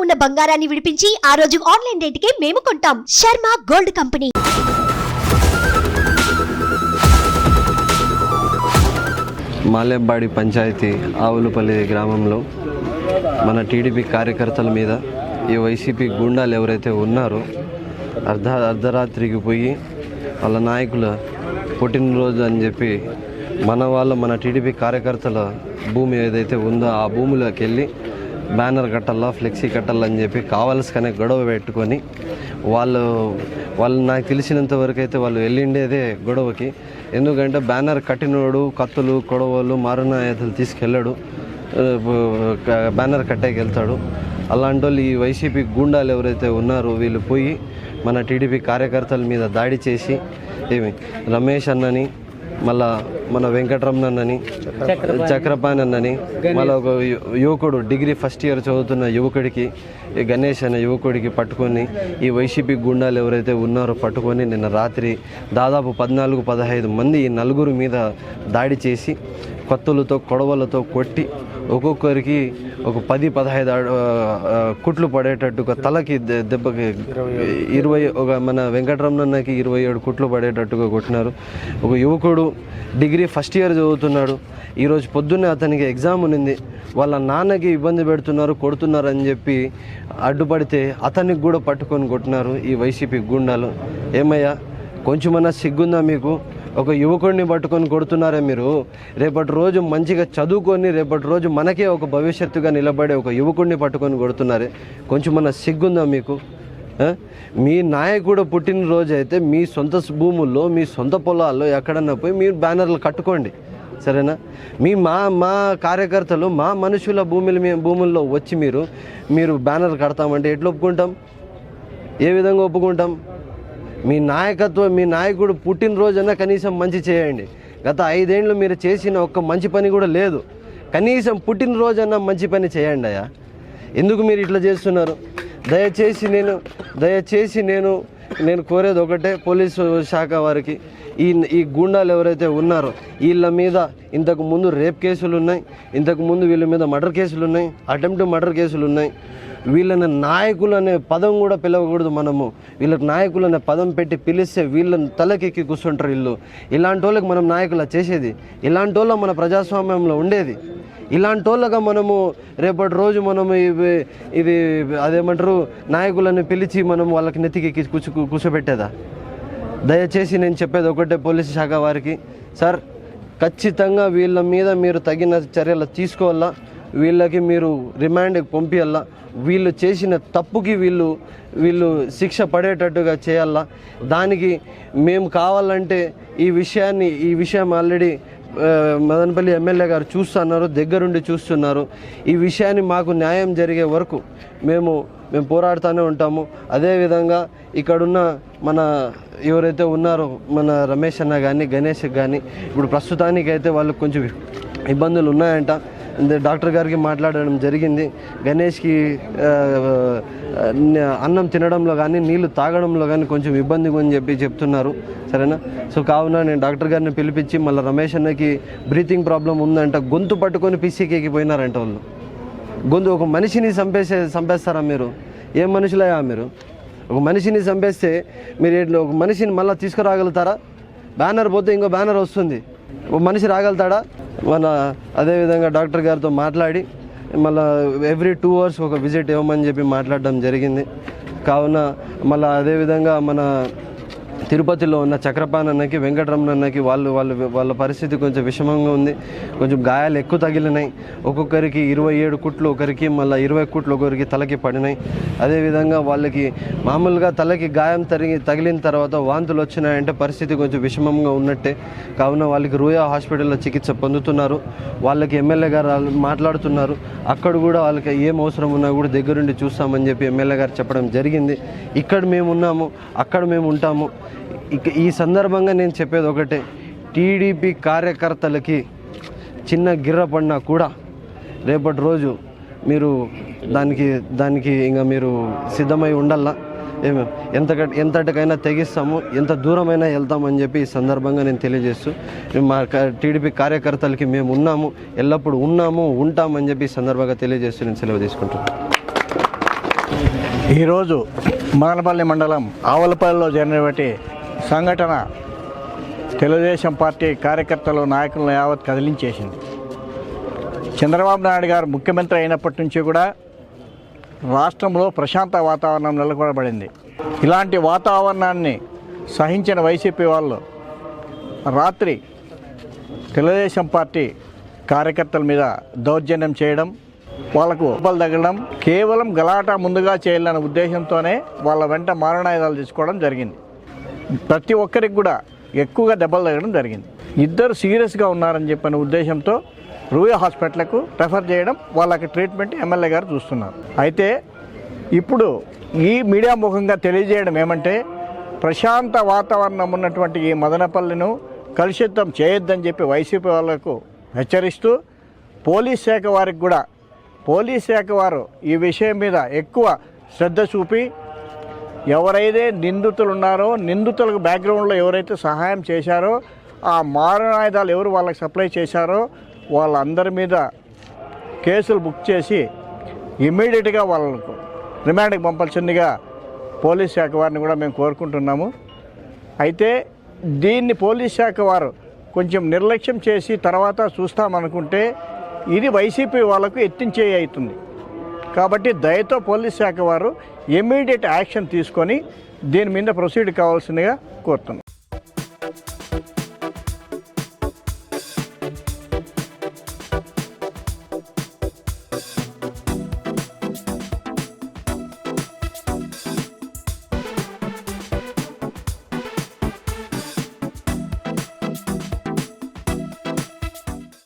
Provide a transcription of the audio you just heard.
ఉన్న బంగారాన్ని విడిపించి ఆ రోజు ఆన్లైన్ రేటుకే మేము కొంటాం. Sharma gold company. మాలెంబాడి పంచాయతీ ఆవులపల్లి గ్రామంలో మన టీడీపీ కార్యకర్తల మీద ఈ వైసీపీ గుండాలు ఎవరైతే ఉన్నారో అర్ధరాత్రికి పోయి వాళ్ళ నాయకుల పుట్టినరోజు అని చెప్పి మన టీడీపీ కార్యకర్తల భూమి ఏదైతే ఉందో ఆ భూమిలోకి వెళ్ళి బ్యానర్ కట్టాలా, ఫ్లెక్సీ కట్టాలని చెప్పి కావాల్సిన గొడవ పెట్టుకొని వాళ్ళు నాకు తెలిసినంత వరకు అయితే వాళ్ళు వెళ్ళిండేదే గొడవకి. ఎందుకంటే బ్యానర్ కట్టినోడు కత్తులు కొడవలు మారణాయుధాలు తీసుకెళ్ళాడు, బ్యానర్ కట్టేకి వెళ్తాడు. అలాంటి వాళ్ళు ఈ వైసీపీ గూండాలు ఎవరైతే ఉన్నారో వీళ్ళు పోయి మన టీడీపీ కార్యకర్తల మీద దాడి చేసి రమేష్ అన్నని, మళ్ళా మన వెంకటరమణని, చక్రపాణి అన్నని, మళ్ళీ ఒక యువకుడు డిగ్రీ ఫస్ట్ ఇయర్ చదువుతున్న యువకుడికి గణేష్ అనే యువకుడికి పట్టుకొని ఈ వైసీపీ గుండాలు ఎవరైతే ఉన్నారో పట్టుకొని నిన్న రాత్రి దాదాపు 14-15 మంది ఈ నలుగురు మీద దాడి చేసి కత్తులతో కొడవలతో కొట్టి ఒక్కొక్కరికి ఒక 10-15 కుట్లు పడేటట్టుగా తలకి దెబ్బకి 20 ఒక మన వెంకటరమణకి 27 కుట్లు పడేటట్టుగా కొట్టినారు. ఒక యువకుడు డిగ్రీ ఫస్ట్ ఇయర్ చదువుతున్నాడు. ఈరోజు పొద్దున్నే అతనికి ఎగ్జామ్ ఉన్నింది. వాళ్ళ నాన్నకి ఇబ్బంది పెడుతున్నారు, కొడుతున్నారు అని చెప్పి అడ్డుపడితే అతనికి కూడా పట్టుకొని కొట్టినారు ఈ వైసీపీ గుండాలు. ఏమయ్యా కొంచెమన్నా సిగ్గుందా మీకు? ఒక యువకుడిని పట్టుకొని కొడుతున్నారే మీరు. రేపటి రోజు మంచిగా చదువుకొని రేపటి రోజు మనకే ఒక భవిష్యత్తుగా నిలబడే ఒక యువకుడిని పట్టుకొని కొడుతున్నారే, కొంచెం మన సిగ్గుందా మీకు? మీ నాయకుడు పుట్టినరోజు అయితే మీ సొంత భూముల్లో మీ సొంత పొలాల్లో ఎక్కడన్నా పోయి మీరు బ్యానర్లు కట్టుకోండి, సరేనా? మా కార్యకర్తలు మా మనుషుల భూముల్లో వచ్చి మీరు బ్యానర్లు కడతామంటే ఎట్లా ఒప్పుకుంటాం? ఏ విధంగా ఒప్పుకుంటాం? మీ నాయకుడు పుట్టినరోజన్నా కనీసం మంచి చేయండి. గత 5 ఏళ్ళు మీరు చేసిన ఒక్క మంచి పని కూడా లేదు. కనీసం పుట్టినరోజన్నా మంచి పని చేయండి అయ్యా. ఎందుకు మీరు ఇట్లా చేస్తున్నారు? దయచేసి నేను కోరేది ఒకటే, పోలీసు శాఖ వారికి, ఈ గూండాలు ఎవరైతే ఉన్నారో వీళ్ళ మీద ఇంతకు ముందు రేప్ కేసులు ఉన్నాయి, ఇంతకు ముందు వీళ్ళ మీద మర్డర్ కేసులు ఉన్నాయి, అటెంప్ట్ మర్డర్ కేసులు ఉన్నాయి. వీళ్ళని నాయకులు అనే పదం కూడా పిలవకూడదు మనము. వీళ్ళకి నాయకులు అనే పదం పెట్టి పిలిస్తే వీళ్ళని తలకెక్కి కూర్చుంటారు వీళ్ళు. ఇలాంటి వాళ్ళకి మనం నాయకులా చేసేది? ఇలాంటి వాళ్ళ మన ప్రజాస్వామ్యంలో ఉండేది? ఇలాంటి వాళ్ళగా మనము రేపటి రోజు మనము ఇది అదేమంటారు నాయకులను పిలిచి మనం వాళ్ళకి నెత్తికి కూర్చోబెట్టేదా? దయచేసి నేను చెప్పేది ఒకటే పోలీసు శాఖ వారికి, సార్ ఖచ్చితంగా వీళ్ళ మీద మీరు తగిన చర్యలు తీసుకోవాలా, వీళ్ళకి మీరు రిమాండ్కి పంపించాలా, వీళ్ళు చేసిన తప్పుకి వీళ్ళు శిక్ష పడేటట్టుగా చేయాలా. దానికి మేము కావాలంటే ఈ విషయం ఆల్రెడీ మదనపల్లి ఎమ్మెల్యే గారు చూస్తున్నారు, దగ్గరుండి చూస్తున్నారు. ఈ విషయాన్ని మాకు న్యాయం జరిగే వరకు మేము పోరాడుతూనే ఉంటాము. అదేవిధంగా ఇక్కడున్న మన ఎవరైతే ఉన్నారో మన రమేష్ అన్న కానీ గణేష్ కానీ ఇప్పుడు ప్రస్తుతానికైతే వాళ్ళకి కొంచెం ఇబ్బందులు ఉన్నాయంట. డాక్టర్ గారికి మాట్లాడడం జరిగింది. గణేష్కి అన్నం తినడంలో కానీ నీళ్లు తాగడంలో కానీ కొంచెం ఇబ్బందిగా అని చెప్పి చెప్తున్నారు, సరేనా? సో కావున నేను డాక్టర్ గారిని పిలిపించి మళ్ళీ రమేష్ అన్నకి బ్రీతింగ్ ప్రాబ్లం ఉందంట, గొంతు పట్టుకొని పీసీకేకి పోయినారంట వాళ్ళు. ఒక మనిషిని చంపేస్తారా మీరు? ఏం మనుషులయ్యా మీరు? ఒక మనిషిని చంపేస్తే మీరు ఒక మనిషిని మళ్ళీ తీసుకురాగలుగుతారా? బ్యానర్ పోతే ఇంకో బ్యానర్ వస్తుంది, ఒక మనిషి రాగలుగుతాడా? అదేవిధంగా డాక్టర్ గారితో మాట్లాడి మళ్ళీ ఎవ్రీ 2 hours ఒక విజిట్ ఇవ్వమని చెప్పి మాట్లాడడం జరిగింది. కావున మళ్ళీ అదేవిధంగా మన తిరుపతిలో ఉన్న చక్రపాణి అన్నకి వెంకటరమణ అన్నకి వాళ్ళ పరిస్థితి కొంచెం విషమంగా ఉంది. కొంచెం గాయాలు ఎక్కువ తగిలినాయి. ఒక్కొక్కరికి 27 కుట్లు, ఒకరికి మళ్ళీ 20 కుట్లు ఒకరికి తలకి పడినాయి. అదేవిధంగా వాళ్ళకి మామూలుగా తలకి గాయం తగిలిన తర్వాత వాంతులు వచ్చినాయంటే పరిస్థితి కొంచెం విషమంగా ఉన్నట్టే. కావున వాళ్ళకి రూయా హాస్పిటల్లో చికిత్స పొందుతున్నారు. వాళ్ళకి ఎమ్మెల్యే గారు మాట్లాడుతున్నారు. అక్కడ కూడా వాళ్ళకి ఏం అవసరం ఉన్నా కూడా దగ్గరుండి చూస్తామని చెప్పి ఎమ్మెల్యే గారు చెప్పడం జరిగింది. ఇక్కడ మేము ఉన్నాము, అక్కడ మేము ఉంటాము. ఈ సందర్భంగా నేను చెప్పేది ఒకటే, టీడీపీ కార్యకర్తలకి చిన్న గిర్ర పడినా కూడా రేపటి రోజు మీరు దానికి ఇంకా మీరు సిద్ధమై ఉండాలా. ఎంతటికైనా తెగిస్తాము, ఎంత దూరమైనా వెళ్తామని చెప్పి ఈ సందర్భంగా నేను తెలియజేస్తూ మా టీడీపీ కార్యకర్తలకి మేము ఉన్నాము, ఎల్లప్పుడూ ఉంటామని చెప్పి ఈ సందర్భంగా తెలియజేస్తూ నేను సెలవు తీసుకుంటున్నాను. ఈరోజు మదనపల్లి మండలం ఆవలపల్లిలో జరిగినటువంటి సంఘటన తెలుగుదేశం పార్టీ కార్యకర్తలు నాయకులను యావత్ కదిలించేసింది. చంద్రబాబు నాయుడు గారు ముఖ్యమంత్రి అయినప్పటి నుంచి కూడా రాష్ట్రంలో ప్రశాంత వాతావరణం నెలకొనబడింది. ఇలాంటి వాతావరణాన్ని సహించిన వైసీపీ వాళ్ళు రాత్రి తెలుగుదేశం పార్టీ కార్యకర్తల మీద దౌర్జన్యం చేయడం, వాళ్లకు ఉప్పలు తగ్గడం, కేవలం గలాటా ముందుగా చేయాలనే ఉద్దేశంతోనే వాళ్ళ వెంట మారణాయుధాలు తీసుకోవడం జరిగింది. ప్రతి ఒక్కరికి కూడా ఎక్కువగా దెబ్బలు తగ్గడం జరిగింది. ఇద్దరు సీరియస్గా ఉన్నారని చెప్పిన ఉద్దేశంతో రూయా హాస్పిటల్కు రెఫర్ చేయడం, వాళ్ళకి ట్రీట్మెంట్ ఎమ్మెల్యే గారు చూస్తున్నారు. అయితే ఇప్పుడు ఈ మీడియా ముఖంగా తెలియజేయడం ఏమంటే, ప్రశాంత వాతావరణం ఉన్నటువంటి ఈ మదనపల్లిను కలుషితం చేయొద్దని చెప్పి వైసీపీ వాళ్లకు హెచ్చరిస్తూ పోలీస్ శాఖ వారు ఈ విషయం మీద ఎక్కువ శ్రద్ధ చూపి ఎవరైతే నిందితులు ఉన్నారో, నిందితులకు బ్యాక్గ్రౌండ్లో ఎవరైతే సహాయం చేశారో, ఆ మారణాయుధాలు ఎవరు వాళ్ళకి సప్లై చేశారో వాళ్ళందరి మీద కేసులు బుక్ చేసి ఇమ్మీడియట్గా వాళ్ళకు రిమాండ్కి పంపాల్సిందిగా పోలీస్ శాఖ వారిని కూడా మేము కోరుకుంటున్నాము. అయితే దీన్ని పోలీస్ శాఖ వారు కొంచెం నిర్లక్ష్యం చేసి తర్వాత చూస్తామనుకుంటే ఇది వైసీపీ వాళ్ళకు ఎత్తించేయి అవుతుంది. కాబట్టి దయతో పోలీస్ శాఖ వారు ఇమ్మీడియట్ యాక్షన్ తీసుకొని దీని మీద ప్రొసీడ్ కావాల్సిందిగా కోరుతున్నాం.